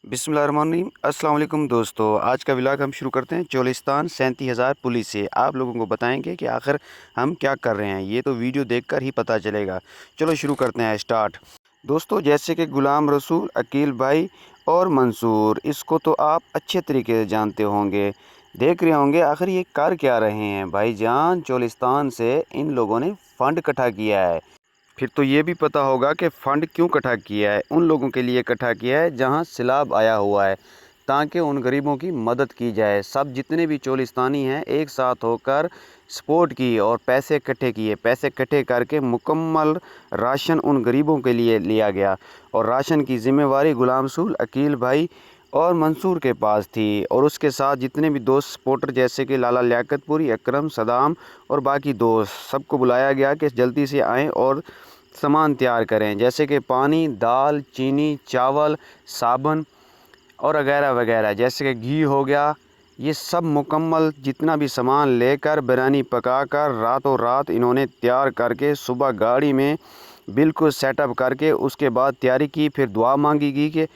बिस्मिल्लाहिर्रहमानिर्रहीम। अस्सलाम वालेकुम दोस्तों, आज का व्लॉग हम शुरू करते हैं चोलिस्तान 37,000 पुलिस से। आप लोगों को बताएंगे कि आखिर हम क्या कर रहे हैं, ये तो वीडियो देखकर ही पता चलेगा। चलो शुरू करते हैं, स्टार्ट। दोस्तों, जैसे कि गुलाम रसूल, अकील भाई और मंसूर, इसको तो आप अच्छे तरीके से जानते होंगे, देख रहे होंगे आखिर ये कर क्या रहे हैं। भाईजान, चोलिस्तान से इन लोगों ने फ़ंड इकट्ठा किया है। फिर तो ये भी पता होगा कि फ़ंड क्यों इकट्ठा किया है। उन लोगों के लिए इकट्ठा किया है जहां सैलाब आया हुआ है, ताकि उन गरीबों की मदद की जाए। सब जितने भी चोलिस्तानी हैं एक साथ होकर सपोर्ट की और पैसे इकट्ठे किए। पैसे इकट्ठे करके मुकम्मल राशन उन गरीबों के लिए लिया गया, और राशन की ज़िम्मेवारी गुलाम रसूल, अकील भाई और मंसूर के पास थी। और उसके साथ जितने भी दोस्त सपोर्टर जैसे कि लाला लियाकतपुरी, अकरम, सदाम और बाकी दोस्त, सबको बुलाया गया कि जल्दी से आएँ और सामान तैयार करें, जैसे कि पानी, दाल, चीनी, चावल, साबुन और वगैरह वगैरह, जैसे कि घी हो गया। ये सब मुकम्मल जितना भी सामान लेकर बिरयानी पकाकर रातों रात इन्होंने तैयार करके सुबह गाड़ी में बिल्कुल सेटअप करके उसके बाद तैयारी की। फिर दुआ मांगी गई कि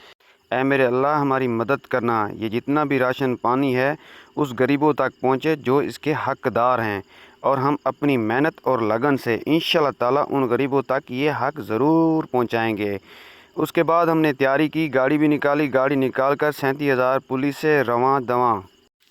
ऐ मेरे अल्लाह, हमारी मदद करना, ये जितना भी राशन पानी है उस गरीबों तक पहुँचे जो इसके हक़दार हैं, और हम अपनी मेहनत और लगन से इंशाअल्लाह ताला उन गरीबों तक ये हक़ ज़रूर पहुँचाएँगे। उसके बाद हमने तैयारी की, गाड़ी भी निकाली, गाड़ी निकाल कर 37,000 पुलिस से रवां दवां।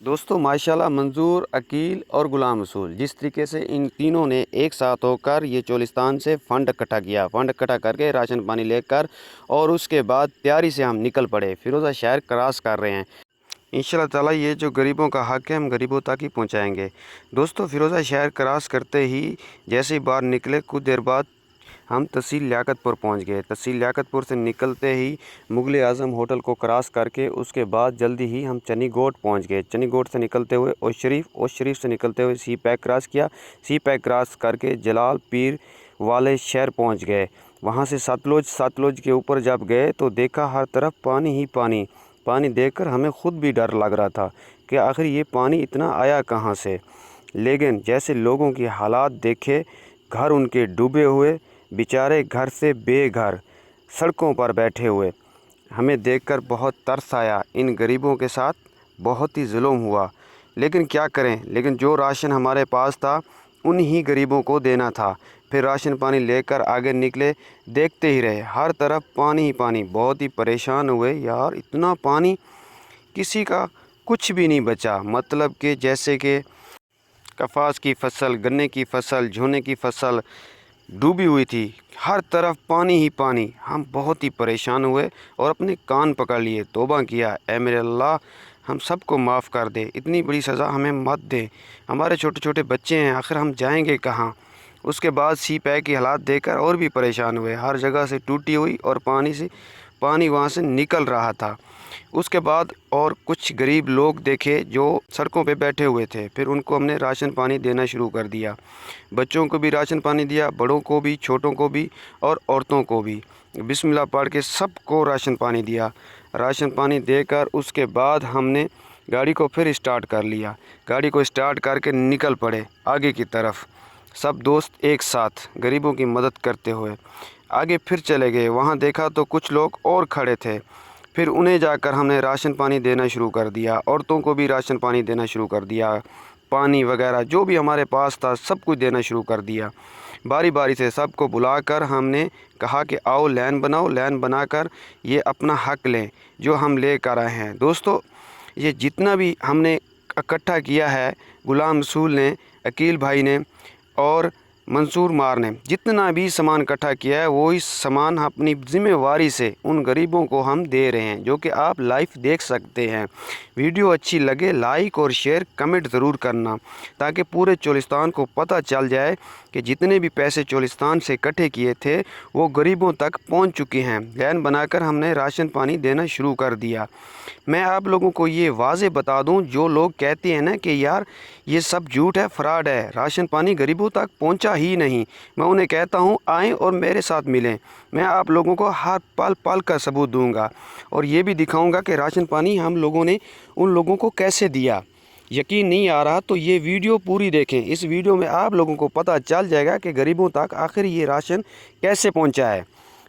दोस्तों माशाल्लाह, मंजूर, अकील और गुलाम रसूल, जिस तरीके से इन तीनों ने एक साथ होकर ये चोलिस्तान से फ़ंड इकट्ठा किया, फ़ंड इकट्ठा करके राशन पानी लेकर, और उसके बाद तैयारी से हम निकल पड़े। फिरोज़ा शहर क्रॉस कर रहे हैं। इंशाल्लाह ताला ये जो गरीबों का हक़ है हम गरीबों तक ही पहुँचाएँगे। दोस्तों, फिरोज़ा शहर क्रॉस करते ही जैसे ही बाहर निकले, कुछ देर बाद हम तहसील लियाकतपुर पहुंच गए। तहसील लियाकतपुर से निकलते ही मुग़ल आज़म होटल को क्रॉस करके उसके बाद जल्दी ही हम चनी गोट पहुंच गए। चनी गोट से निकलते हुए ओश शरीफ से निकलते हुए सी पैक क्रॉस किया। सी पैक क्रॉस करके जलाल पीर वाले शहर पहुंच गए। वहां से सतलुज के ऊपर जब गए तो देखा हर तरफ पानी ही पानी। पानी देखकर हमें ख़ुद भी डर लग रहा था कि आखिर ये पानी इतना आया कहाँ से। लेकिन जैसे लोगों की हालात देखे, घर उनके डूबे हुए, बेचारे घर से बेघर सड़कों पर बैठे हुए, हमें देखकर बहुत तरस आया। इन गरीबों के साथ बहुत ही जुल्म हुआ, लेकिन क्या करें। लेकिन जो राशन हमारे पास था उन्हीं गरीबों को देना था। फिर राशन पानी लेकर आगे निकले, देखते ही रहे हर तरफ पानी ही पानी। बहुत ही परेशान हुए यार, इतना पानी, किसी का कुछ भी नहीं बचा। मतलब कि जैसे कि कपास की फसल, गन्ने की फसल, झोने की फसल डूबी हुई थी, हर तरफ पानी ही पानी। हम बहुत ही परेशान हुए और अपने कान पकड़ लिए, तौबा किया, ऐ मेरे अल्लाह, हम सबको माफ़ कर दे, इतनी बड़ी सज़ा हमें मत दे। हमारे छोटे छोटे बच्चे हैं, आखिर हम जाएंगे कहाँ। उसके बाद सी पैक की हालात देखकर और भी परेशान हुए। हर जगह से टूटी हुई और पानी वहाँ से निकल रहा था। उसके बाद और कुछ गरीब लोग देखे जो सड़कों पे बैठे हुए थे। फिर उनको हमने राशन पानी देना शुरू कर दिया। बच्चों को भी राशन पानी दिया, बड़ों को भी, छोटों को भी और औरतों को भी। बिस्मिल्लाह पढ़ के सबको राशन पानी दिया। राशन पानी देकर उसके बाद हमने गाड़ी को फिर स्टार्ट कर लिया। गाड़ी को स्टार्ट करके निकल पड़े आगे की तरफ, सब दोस्त एक साथ गरीबों की मदद करते हुए आगे फिर चले गए। वहाँ देखा तो कुछ लोग और खड़े थे। फिर उन्हें जाकर हमने राशन पानी देना शुरू कर दिया। औरतों को भी राशन पानी देना शुरू कर दिया। पानी वगैरह जो भी हमारे पास था सब कुछ देना शुरू कर दिया। बारी बारी से सबको बुलाकर हमने कहा कि आओ लाइन बनाओ, लाइन बनाकर ये अपना हक़ लें जो हम ले कर आए हैं। दोस्तों, ये जितना भी हमने इकट्ठा किया है, गुलाम रसूल ने, अकील भाई ने और मंसूर मार ने जितना भी सामान इकट्ठा किया है, वो इस सामान अपनी ज़िम्मेवारी से उन गरीबों को हम दे रहे हैं, जो कि आप लाइव देख सकते हैं। वीडियो अच्छी लगे लाइक और शेयर कमेंट ज़रूर करना, ताकि पूरे चोलिस्तान को पता चल जाए कि जितने भी पैसे चोलिस्तान से इकट्ठे किए थे वो गरीबों तक पहुंच चुके हैं। लाइन बनाकर हमने राशन पानी देना शुरू कर दिया। मैं आप लोगों को ये वाज़े बता दूं, जो लोग कहते हैं ना कि यार ये सब झूठ है, फ्रॉड है, राशन पानी गरीबों तक पहुंचा ही नहीं, मैं उन्हें कहता हूं आएँ और मेरे साथ मिलें। मैं आप लोगों को हर पल पल का सबूत दूंगा, और ये भी दिखाऊंगा कि राशन पानी हम लोगों ने उन लोगों को कैसे दिया। यकीन नहीं आ रहा तो ये वीडियो पूरी देखें। इस वीडियो में आप लोगों को पता चल जाएगा कि गरीबों तक आखिर ये राशन कैसे पहुंचा है।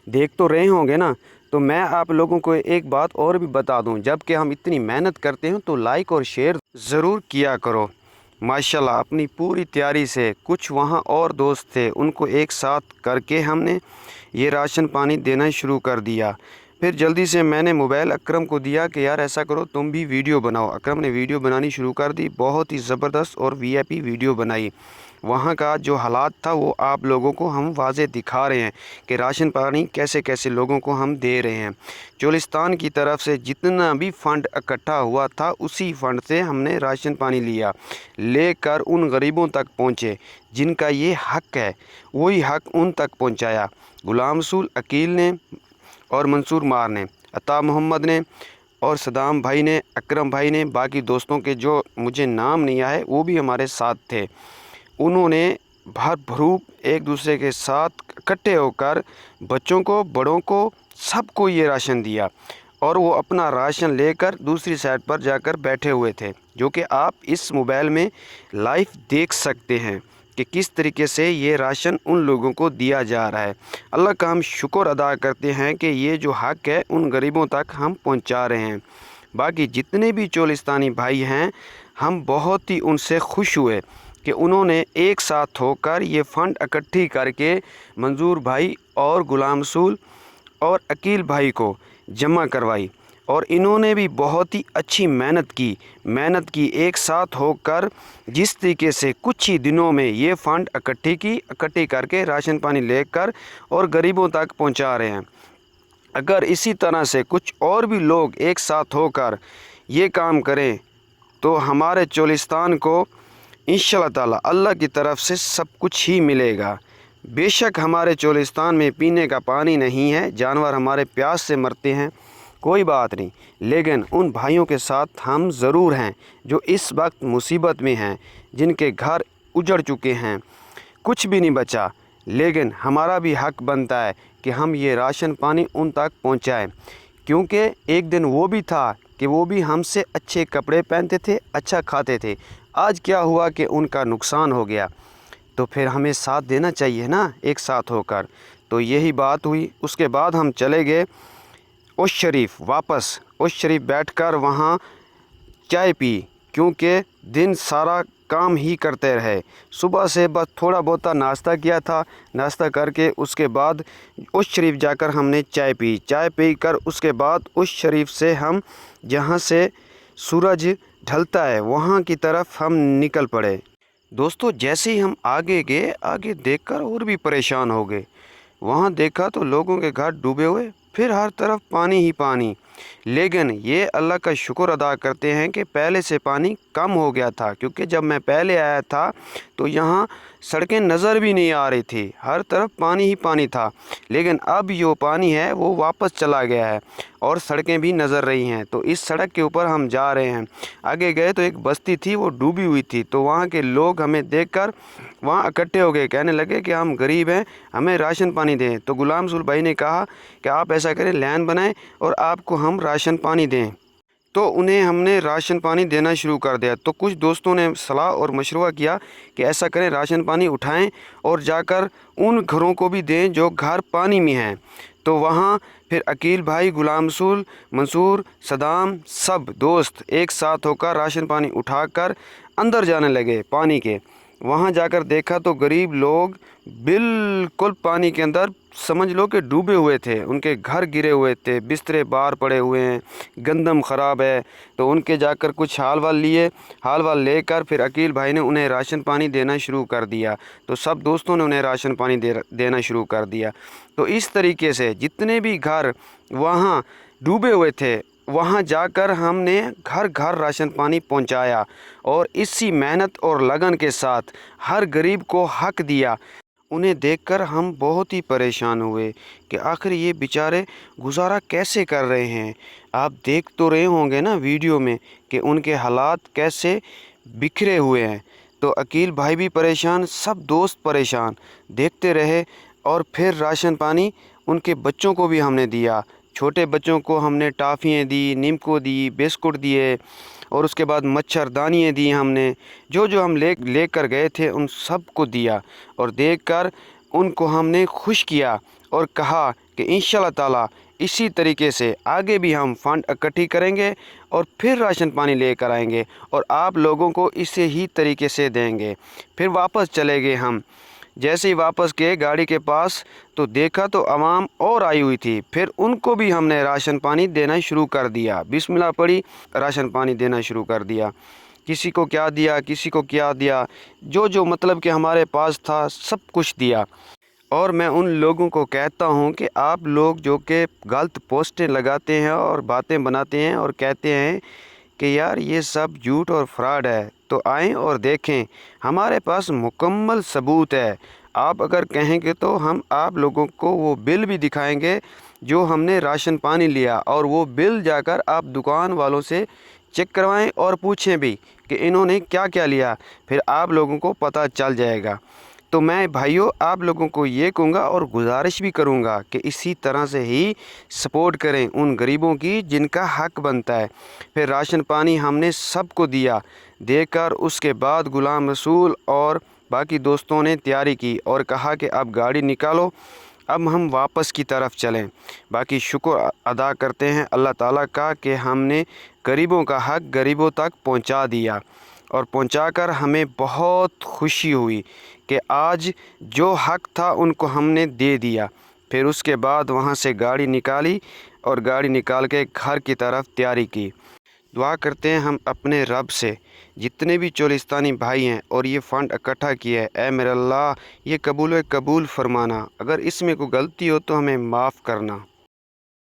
देख तो रहे होंगे ना। तो मैं आप लोगों को एक बात और भी बता दूं, जब कि हम इतनी मेहनत करते हैं तो लाइक और शेयर ज़रूर किया करो। माशाल्लाह अपनी पूरी तैयारी से कुछ वहाँ और दोस्त थे, उनको एक साथ करके हमने ये राशन पानी देना शुरू कर दिया। फिर जल्दी से मैंने मोबाइल अकरम को दिया कि यार ऐसा करो तुम भी वीडियो बनाओ। अकरम ने वीडियो बनानी शुरू कर दी, बहुत ही ज़बरदस्त और वीआईपी वीडियो बनाई। वहाँ का जो हालात था वो आप लोगों को हम वाज़े दिखा रहे हैं कि राशन पानी कैसे कैसे लोगों को हम दे रहे हैं। चोलिस्तान की तरफ से जितना भी फ़ंड इकट्ठा हुआ था उसी फ़ंड से हमने राशन पानी लिया, लेकर उन गरीबों तक पहुँचे जिनका ये हक़ है, वही हक़ उन तक पहुँचाया। गुलाम रसूल, अकील ने और मंसूर मार ने, अता मोहम्मद ने और सदाम भाई ने, अकरम भाई ने, बाकी दोस्तों के जो मुझे नाम नहीं आए वो भी हमारे साथ थे। उन्होंने भर भरूप एक दूसरे के साथ इकट्ठे होकर बच्चों को, बड़ों को, सबको ये राशन दिया और वो अपना राशन लेकर दूसरी साइड पर जाकर बैठे हुए थे, जो कि आप इस मोबाइल में लाइव देख सकते हैं कि किस तरीके से ये राशन उन लोगों को दिया जा रहा है। अल्लाह का हम शुक्र अदा करते हैं कि ये जो हक़ है उन गरीबों तक हम पहुंचा रहे हैं। बाकी जितने भी चोलिस्तानी भाई हैं, हम बहुत ही उनसे खुश हुए कि उन्होंने एक साथ होकर ये फ़ंड इकट्ठी करके मंजूर भाई और गुलाम रसूल और अकील भाई को जमा करवाई। और इन्होंने भी बहुत ही अच्छी मेहनत की एक साथ होकर जिस तरीके से कुछ ही दिनों में ये फ़ंड इकट्ठी करके राशन पानी लेकर और गरीबों तक पहुंचा रहे हैं। अगर इसी तरह से कुछ और भी लोग एक साथ होकर ये काम करें तो हमारे चोलिस्तान को इंशाअल्लाह ताला अल्लाह की तरफ से सब कुछ ही मिलेगा। बेशक हमारे चोलिस्तान में पीने का पानी नहीं है, जानवर हमारे प्यास से मरते हैं, कोई बात नहीं, लेकिन उन भाइयों के साथ हम ज़रूर हैं जो इस वक्त मुसीबत में हैं, जिनके घर उजड़ चुके हैं, कुछ भी नहीं बचा। लेकिन हमारा भी हक़ बनता है कि हम ये राशन पानी उन तक पहुंचाएं, क्योंकि एक दिन वो भी था कि वो भी हमसे अच्छे कपड़े पहनते थे, अच्छा खाते थे। आज क्या हुआ कि उनका नुकसान हो गया, तो फिर हमें साथ देना चाहिए ना एक साथ होकर। तो यही बात हुई। उसके बाद हम चले गए उस शरीफ, वापस उस शरीफ बैठकर वहाँ चाय पी, क्योंकि दिन सारा काम ही करते रहे। सुबह से बस थोड़ा बहुत नाश्ता किया था, नाश्ता करके उसके बाद उस शरीफ जाकर हमने चाय पी। चाय पी कर उसके बाद उस शरीफ से हम जहाँ से सूरज ढलता है वहाँ की तरफ हम निकल पड़े। दोस्तों जैसे ही हम आगे गए, आगे देखकर और भी परेशान हो गए। वहाँ देखा तो लोगों के घर डूबे हुए, फिर हर तरफ पानी ही पानी। लेकिन ये अल्लाह का शुक्र अदा करते हैं कि पहले से पानी कम हो गया था, क्योंकि जब मैं पहले आया था तो यहाँ सड़कें नज़र भी नहीं आ रही थी, हर तरफ पानी ही पानी था। लेकिन अब जो पानी है वो वापस चला गया है और सड़कें भी नज़र रही हैं। तो इस सड़क के ऊपर हम जा रहे हैं। आगे गए तो एक बस्ती थी, वो डूबी हुई थी। तो वहाँ के लोग हमें देखकर वहाँ इकट्ठे हो गए, कहने लगे कि हम गरीब हैं, हमें राशन पानी दें। तो गुलाम रसूल भाई ने कहा कि आप ऐसा करें, लाइन बनाएं और आपको हम राशन पानी दें। तो उन्हें हमने राशन पानी देना शुरू कर दिया। तो कुछ दोस्तों ने सलाह और मशवरा किया कि ऐसा करें, राशन पानी उठाएं और जाकर उन घरों को भी दें जो घर पानी में हैं। तो वहाँ फिर अकील भाई, गुलाम रसूल, मंसूर, सदाम, सब दोस्त एक साथ होकर राशन पानी उठाकर अंदर जाने लगे पानी के। वहाँ जाकर देखा तो गरीब लोग बिल्कुल पानी के अंदर समझ लो कि डूबे हुए थे, उनके घर गिरे हुए थे, बिस्तरे बाहर पड़े हुए हैं, गंदम ख़राब है। तो उनके जाकर कुछ हाल वाल लिए, हाल वाल लेकर फिर अकील भाई ने उन्हें राशन पानी देना शुरू कर दिया। तो सब दोस्तों ने उन्हें राशन पानी देना शुरू कर दिया। तो इस तरीके से जितने भी घर वहाँ डूबे हुए थे वहाँ जाकर हमने घर घर राशन पानी पहुँचाया और इसी मेहनत और लगन के साथ हर गरीब को हक़ दिया। उन्हें देखकर हम बहुत ही परेशान हुए कि आखिर ये बेचारे गुजारा कैसे कर रहे हैं। आप देख तो रहे होंगे ना वीडियो में कि उनके हालात कैसे बिखरे हुए हैं। तो अकील भाई भी परेशान, सब दोस्त परेशान, देखते रहे। और फिर राशन पानी उनके बच्चों को भी हमने दिया। छोटे बच्चों को हमने टॉफ़ियाँ दी, नीमको दी, बिस्कुट दिए और उसके बाद मच्छरदानियाँ दी। हमने जो जो हम लेकर गए थे उन सब को दिया और देखकर उनको हमने खुश किया और कहा कि इंशाअल्लाह ताला इसी तरीके से आगे भी हम फंड इकट्ठी करेंगे और फिर राशन पानी लेकर आएंगे और आप लोगों को इसे ही तरीके से देंगे। फिर वापस चले गए हम। जैसे ही वापस गए गाड़ी के पास तो देखा तो आवाम और आई हुई थी। फिर उनको भी हमने राशन पानी देना शुरू कर दिया। बिस्मिल्लाह पड़ी, राशन पानी देना शुरू कर दिया। किसी को क्या दिया, किसी को क्या दिया, जो जो मतलब कि हमारे पास था सब कुछ दिया। और मैं उन लोगों को कहता हूं कि आप लोग जो कि गलत पोस्टें लगाते हैं और बातें बनाते हैं और कहते हैं कि यार ये सब झूठ और फ्रॉड है, तो आएँ और देखें, हमारे पास मुकम्मल सबूत है। आप अगर कहेंगे तो हम आप लोगों को वो बिल भी दिखाएंगे जो हमने राशन पानी लिया, और वो बिल जाकर आप दुकान वालों से चेक करवाएं और पूछें भी कि इन्होंने क्या क्या लिया, फिर आप लोगों को पता चल जाएगा। तो मैं भाइयों आप लोगों को ये कहूँगा और गुजारिश भी करूँगा कि इसी तरह से ही सपोर्ट करें उन गरीबों की जिनका हक बनता है। फिर राशन पानी हमने सबको दिया, देकर उसके बाद गुलाम रसूल और बाकी दोस्तों ने तैयारी की और कहा कि अब गाड़ी निकालो, अब हम वापस की तरफ चलें। बाकी शुक्र अदा करते हैं अल्लाह ताला का कि हमने गरीबों का हक गरीबों तक पहुंचा दिया, और पहुंचाकर हमें बहुत खुशी हुई कि आज जो हक था उनको हमने दे दिया। फिर उसके बाद वहां से गाड़ी निकाली और गाड़ी निकाल के घर की तरफ तैयारी की। दुआ करते हैं हम अपने रब से, जितने भी चोलिस्तानी भाई हैं और ये फ़ंड इकट्ठा किया है, ऐ मेरे अल्लाह ये कबूल फरमाना। अगर इसमें कोई गलती हो तो हमें माफ़ करना।